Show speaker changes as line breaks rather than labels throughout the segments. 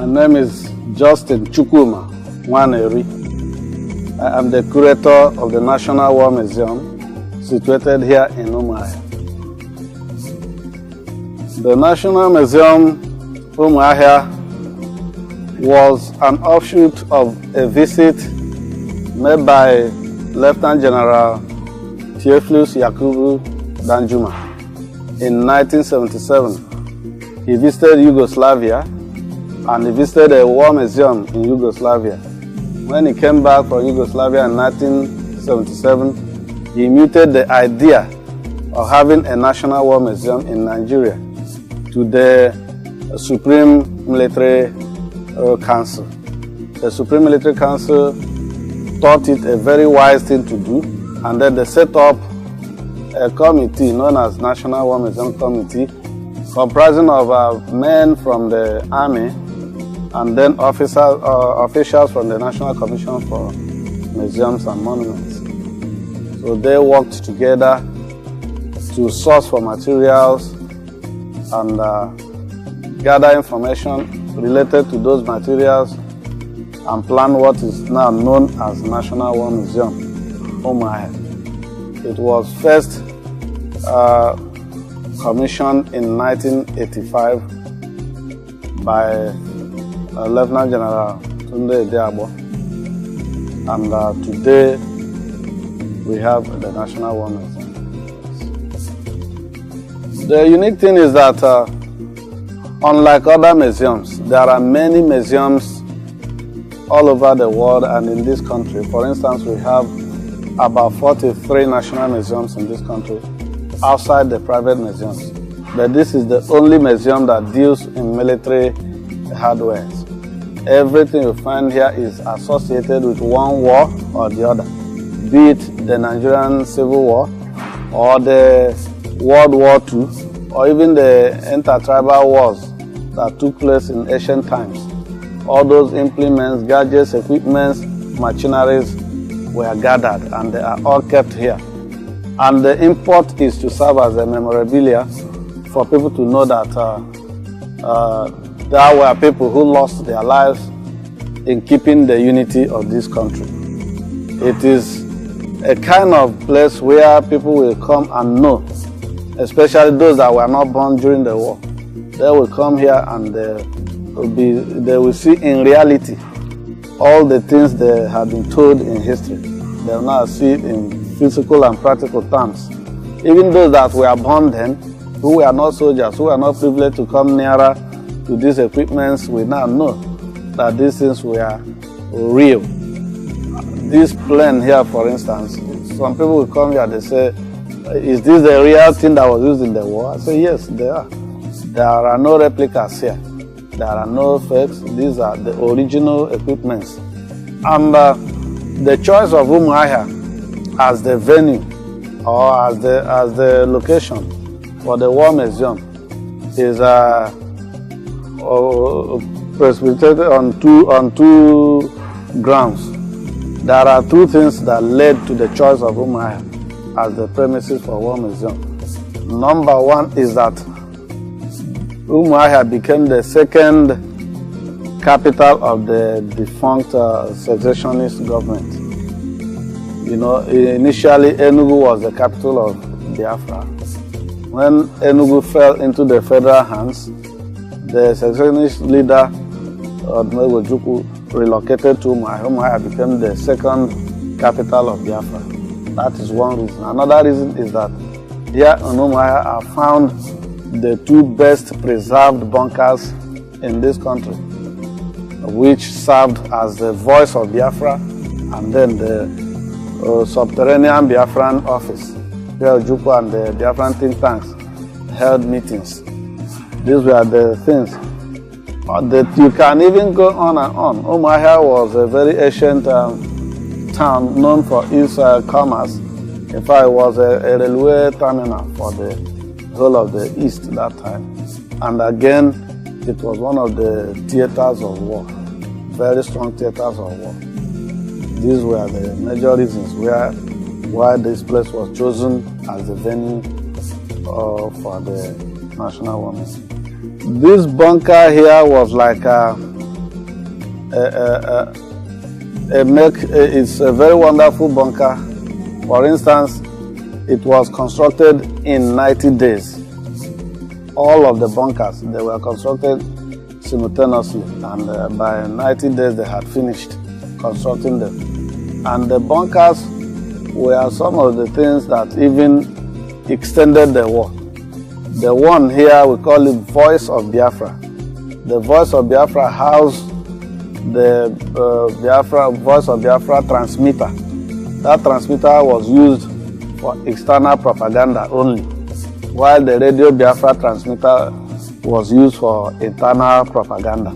My name is Justin Chukwuma Nwaneri. I am the curator of the National War Museum situated here in Umuahia. The National Museum Umuahia was an offshoot of a visit made by Lieutenant General Theophilus Yakubu Danjuma in 1977. He visited Yugoslavia and he visited a war museum in Yugoslavia. When he came back from Yugoslavia in 1977, he muted the idea of having a national war museum in Nigeria to the Supreme Military Council. The Supreme Military Council thought it a very wise thing to do, and then they set up a committee known as National War Museum Committee, comprising of men from the army and then officials from the National Commission for Museums and Monuments. So they worked together to source for materials and gather information related to those materials and plan what is now known as National War Museum, Umuahia. It was first commissioned in 1985 by Lieutenant General Tunde Diabo, and today we have the National War Museum. The unique thing is that unlike other museums, there are many museums all over the world and in this country. For instance, we have about 43 national museums in this country outside the private museums. But this is the only museum that deals in military hardware. Everything you find here is associated with one war or the other, be it the Nigerian Civil War or the World War II or even the intertribal wars that took place in ancient times. All those implements, gadgets, equipments, machineries were gathered and they are all kept here. And the import is to serve as a memorabilia for people to know that there were people who lost their lives in keeping the unity of this country. It is a kind of place where people will come and know, especially those that were not born during the war. They will come here and they will see in reality all the things they have been told in history. They will now see it in physical and practical terms. Even those that were born then, who were not soldiers, who were not privileged to come nearer to these equipments, we now know that these things were real. This plane here, for instance, some people will come here, they say, is this the real thing that was used in the war? I say, yes, they are. There are no replicas here. There are no fakes. These are the original equipments. And the choice of Umuahia as the venue or as the location for the War Museum is precipitated on two grounds. There are two things that led to the choice of Umuahia as the premises for War Museum. Number one is that Umuahia became the second capital of the defunct secessionist government. You know, initially Enugu was the capital of Biafra. When Enugu fell into the federal hands, the secessionist leader, Ojukwu, relocated to Umuahia. Umuahia became the second capital of Biafra. That is one reason. Another reason is that here in Umuahia are found the two best preserved bunkers in this country, which served as the voice of Biafra and then the subterranean Biafran office, where Ojukwu and the Biafran think tanks held meetings. These were the things. That you can even go on and on. Umuahia was a very ancient town known for its commerce. In fact, it was a railway terminal for the whole of the East that time. And again, it was one of the theaters of war, very strong theaters of war. These were the major reasons why this place was chosen as the venue for the National War Museum. This bunker here was like it's a very wonderful bunker. For instance, it was constructed in 90 days. All of the bunkers, they were constructed simultaneously, and by 90 days they had finished constructing them. And the bunkers were some of the things that even extended the war. The one here, we call it Voice of Biafra. The Voice of Biafra housed the Voice of Biafra transmitter. That transmitter was used for external propaganda only, while the Radio Biafra transmitter was used for internal propaganda.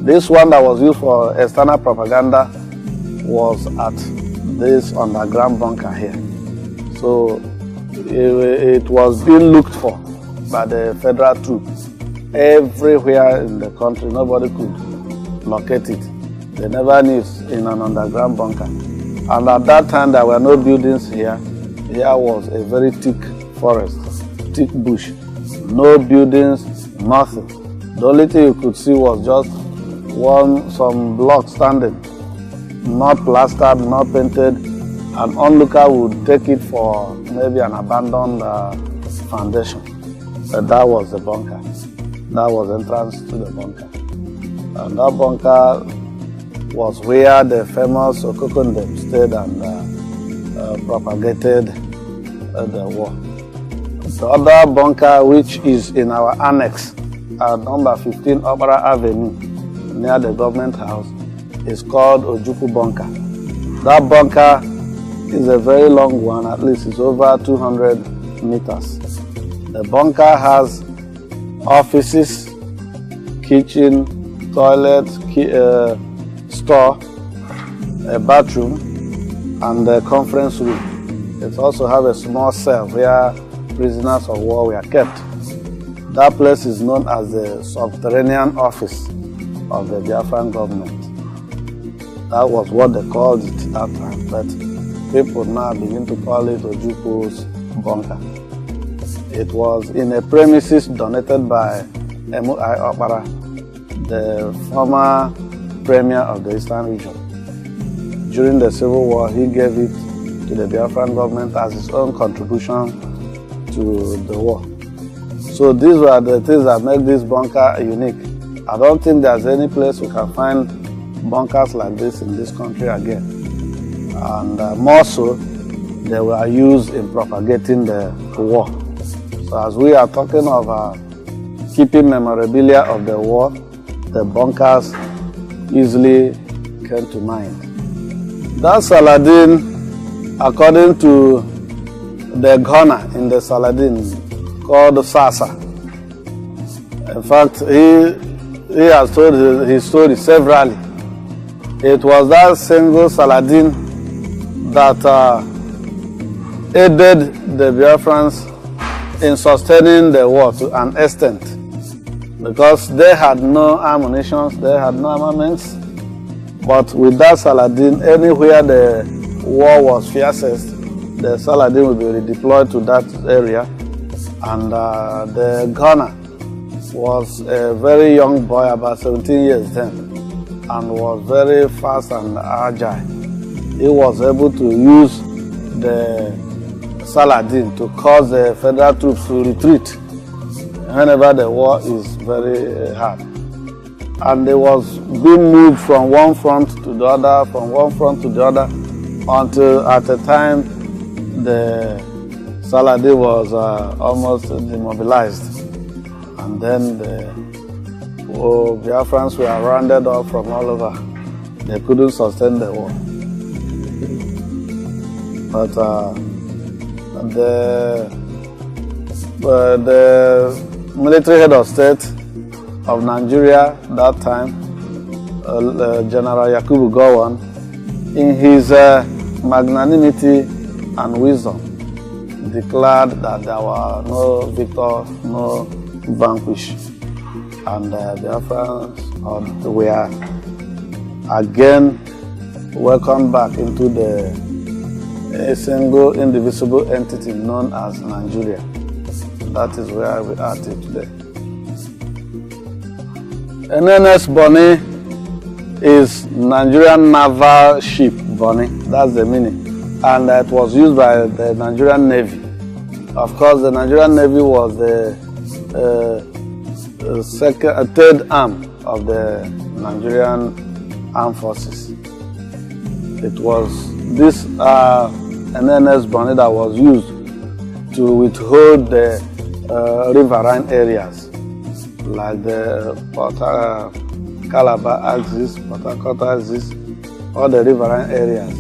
This one that was used for external propaganda was at this underground bunker here. So it was being looked for by the federal troops. Everywhere in the country, nobody could locate it. They never knew it in an underground bunker. And at that time, there were no buildings here. Here was a very thick forest, thick bush. No buildings, nothing. The only thing you could see was just some blocks standing, not plastered, not painted. An onlooker would take it for maybe an abandoned foundation. But that was the bunker. That was entrance to the bunker. And that bunker was where the famous Okokondem stayed and propagated the war. The other bunker, which is in our annex at number 15 Opera Avenue, near the government house, is called Ojuku Bunker. That bunker is a very long one, at least it's over 200 meters. The bunker has offices, kitchen, toilet, store, a bathroom, and a conference room. It also has a small cell where prisoners of war were kept. That place is known as the subterranean office of the Biafran government. That was what they called it that time, but people now begin to call it Ojuku's bunker. It was in a premises donated by Umuahia, the former premier of the Eastern region. During the Civil War, he gave it to the Biafran government as his own contribution to the war. So these were the things that make this bunker unique. I don't think there's any place we can find bunkers like this in this country again. And more so, they were used in propagating the war. So as we are talking of keeping memorabilia of the war, the bunkers easily came to mind. That Saladin, according to the gunner in the Saladin called Sasa, in fact, he has told his story severally. It was that single Saladin that aided the Biafrans in sustaining the war to an extent, because they had no ammunition, they had no armaments. But with that Saladin, anywhere the war was fiercest, the Saladin would be redeployed to that area. And the gunner was a very young boy, about 17 years then, and was very fast and agile. He was able to use the Saladin to cause the federal troops to retreat whenever the war is very hard. And it was being moved from one front to the other, from one front to the other, until at a time the Saladin was almost demobilized. And then the Biafrans were rounded up from all over. They couldn't sustain the war. But the military head of state of Nigeria that time, General Yakubu Gowon, in his magnanimity and wisdom, declared that there were no victor, no vanquish, and the Biafrans were again welcomed back into a single indivisible entity known as Nigeria. That is where we are today. NNS Bonny is Nigerian naval ship, Bonnie. That's the meaning. And it was used by the Nigerian Navy. Of course, the Nigerian Navy was the third arm of the Nigerian Armed Forces. It was this NNS Bonnie that was used to withhold the riverine areas, like the Calabar axis, Port Harcourt axis, all the riverine areas.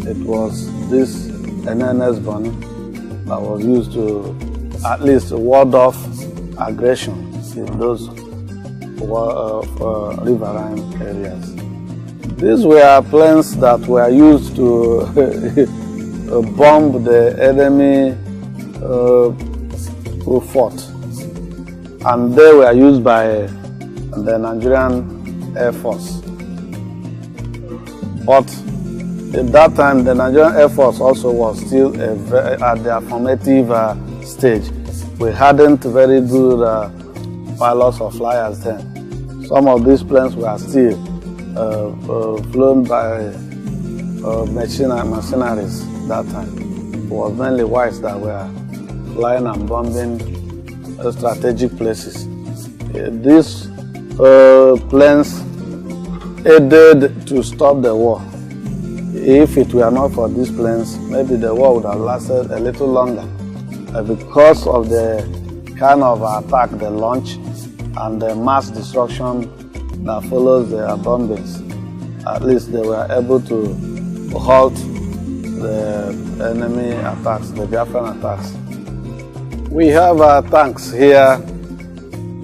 It was this NNS Bonnie that was used to at least ward off aggression in those riverine areas. These were planes that were used to bomb the enemy fort, and they were used by the Nigerian Air Force. But at that time, the Nigerian Air Force also was still at their formative stage. We hadn't very good pilots or flyers then. Some of these planes were still flown by mercenaries that time. It was mainly whites that were flying and bombing strategic places. These planes aided to stop the war. If it were not for these planes, maybe the war would have lasted a little longer. Because of the kind of attack, the launch, and the mass destruction that follows the bombings, at least they were able to halt the enemy attacks, the Biafran attacks. We have tanks here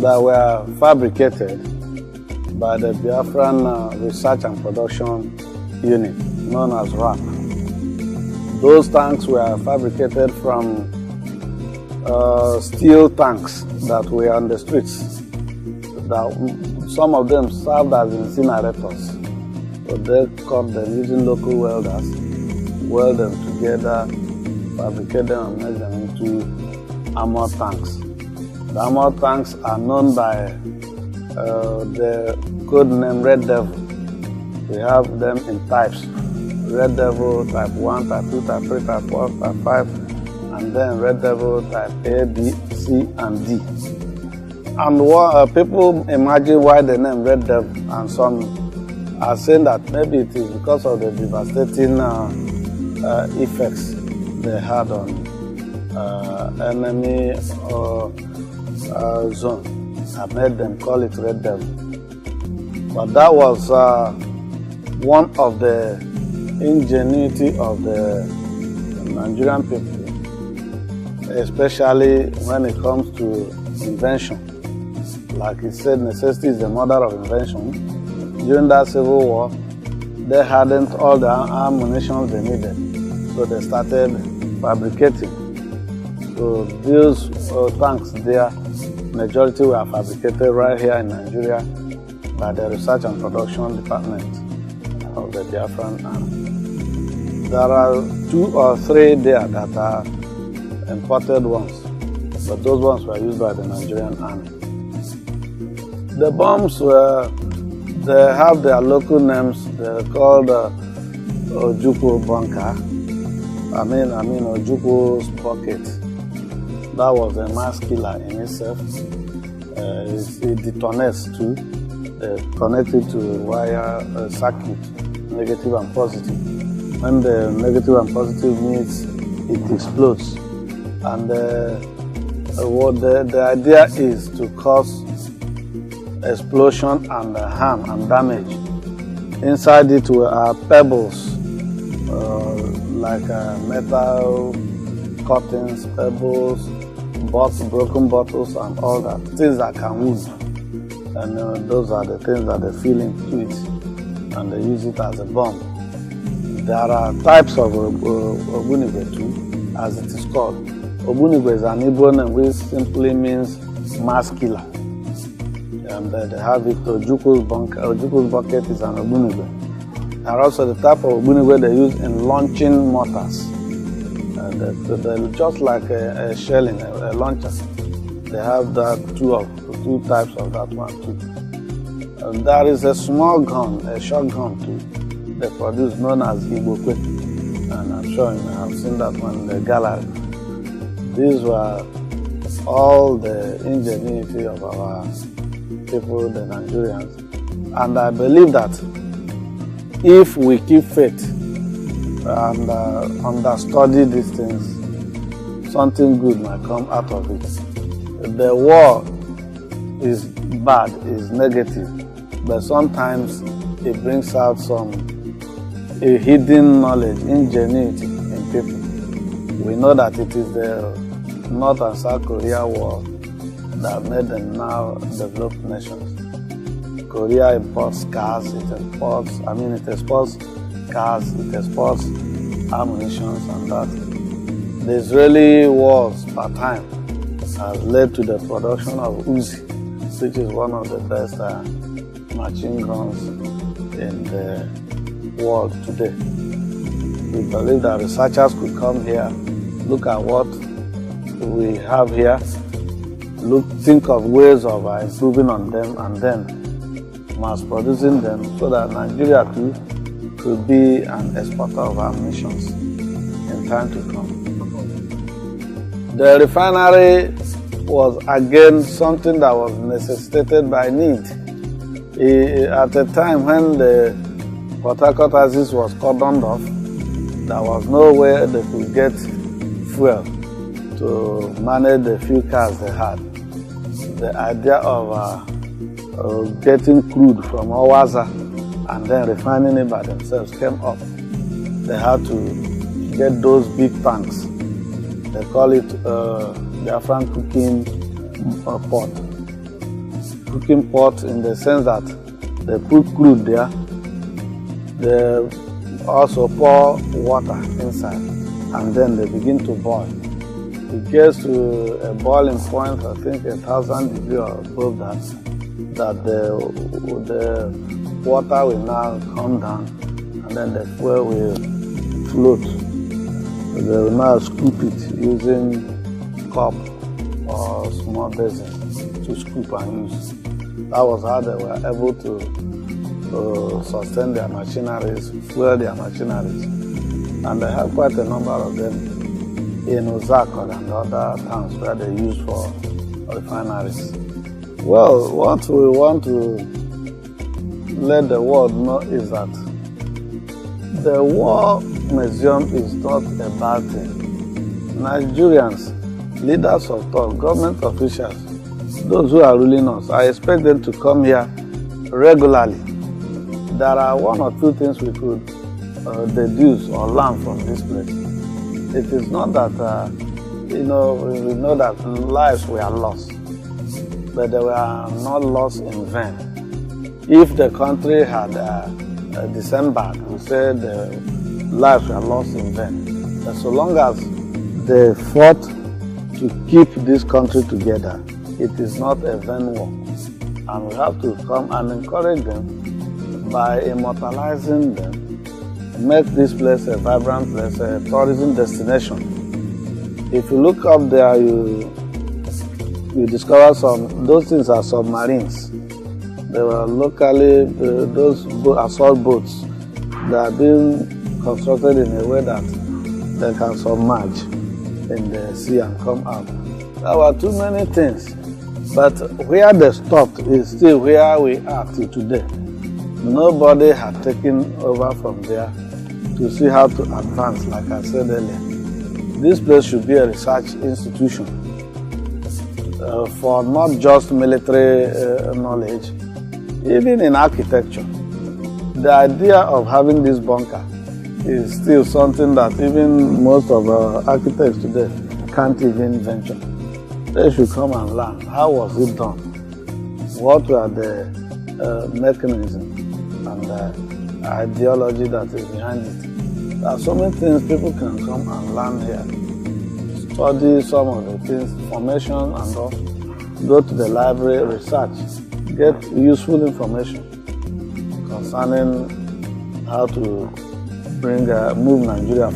that were fabricated by the Biafran Research and Production Unit, known as RAP. Those tanks were fabricated from steel tanks that were on the streets. Some of them served as incinerators. So they cut them using local welders, weld them together, fabricate them and make them into armored tanks. The armored tanks are known by the code name Red Devil. We have them in types: Red Devil type 1, type 2, type 3, type 4, type 5, and then Red Devil type A, B, C, and D. And people imagine why the name Red Devil, and some are saying that maybe it is because of the devastating effects they had on enemy zone that made them call it Red Devil. But that was one of the ingenuity of the Nigerian people, especially when it comes to invention. Like it said, necessity is the mother of invention. During that civil war, they hadn't all the ammunition they needed, so they started fabricating. So these tanks there, majority were fabricated right here in Nigeria by the Research and Production Department of the Biafran Army. There are 2 or 3 there that are imported ones, but those ones were used by the Nigerian Army. The bombs they have their local names. They're called Ojukwu bunker. I mean Ojukwu's bucket. That was a mass killer in itself. It detonates too. Connected to wire circuit, negative and positive. When the negative and positive meets, it explodes. And what the idea is to cause explosion and harm and damage. Inside it were pebbles, like metal cuttings, pebbles, broken bottles, and all that. Things that can wound. And those are the things that they fill into it, and they use it as a bomb. There are types of Ogbunigwe too, as it is called. Ogbunigwe is an Igbo name which simply means mass killer. And they have it, Ojukwu's bucket is an Ogbunigwe. And also the type of Ogbunigwe they use in launching mortars. They're just like a shelling, a launcher. They have that two types of that one too. There is a small gun, a shotgun too, they produce known as Igbo, and I'm sure you may have seen that one in the gallery. These were all the ingenuity of our people, the Nigerians, and I believe that if we keep faith and understudy these things, something good might come out of it. The war is bad, is negative, but sometimes it brings out a hidden knowledge, ingenuity in people. We know that it is the North and South Korea war that made them now developed nations. Korea imports cars, it exports cars, it exports ammunition, and that. The Israeli wars per time has led to the production of Uzi, which is one of the best machine guns in the world today. We believe that researchers could come here, look at what we have here, think of ways of improving on them, and then mass producing them so that Nigeria too could be an exporter of ammunition in time to come. The refinery was again something that was necessitated by need. At a time when the Port Harcourt axis was cordoned off, there was no way they could get fuel to manage the few cars they had. The idea of getting crude from Owaza and then refining it by themselves came up. They had to get those big tanks. They call it Biafran cooking pot. Cooking pot in the sense that they put crude there. They also pour water inside and then they begin to boil. It gets to a boiling point, I think 1,000 degrees or above that the water will now come down and then the fuel will float. They will now scoop it using cup or small basin to scoop and use. That was how they were able to sustain their machineries, fuel their machineries. And they have quite a number of them in Uzako and other towns where they use for refineries. Well, what we want to let the world know is that the war museum is not a bad thing. Nigerians, leaders of thought, government officials, those who are ruling us, I expect them to come here regularly. There are one or two things we could deduce or learn from this place. It is not that, we know that lives were lost, but they were not lost in vain. If the country had disembarked, we say the lives were lost in vain. But so long as they fought to keep this country together, it is not a vain war. And we have to come and encourage them by immortalizing them, make this place a vibrant place, a tourism destination. If you look up there, you discover those things are submarines. They were locally, those assault boats that are being constructed in a way that they can submerge in the sea and come out. There were too many things, but where they stopped is still where we are till today. Nobody had taken over from there to see how to advance, like I said earlier. This place should be a research institution for not just military knowledge, even in architecture. The idea of having this bunker is still something that even most of our architects today can't even venture. They should come and learn. How was it done? What were the mechanisms and the ideology that is behind it? There are so many things people can come and learn here. Study some of the things, information and all. Go to the library, research, get useful information concerning how to move Nigeria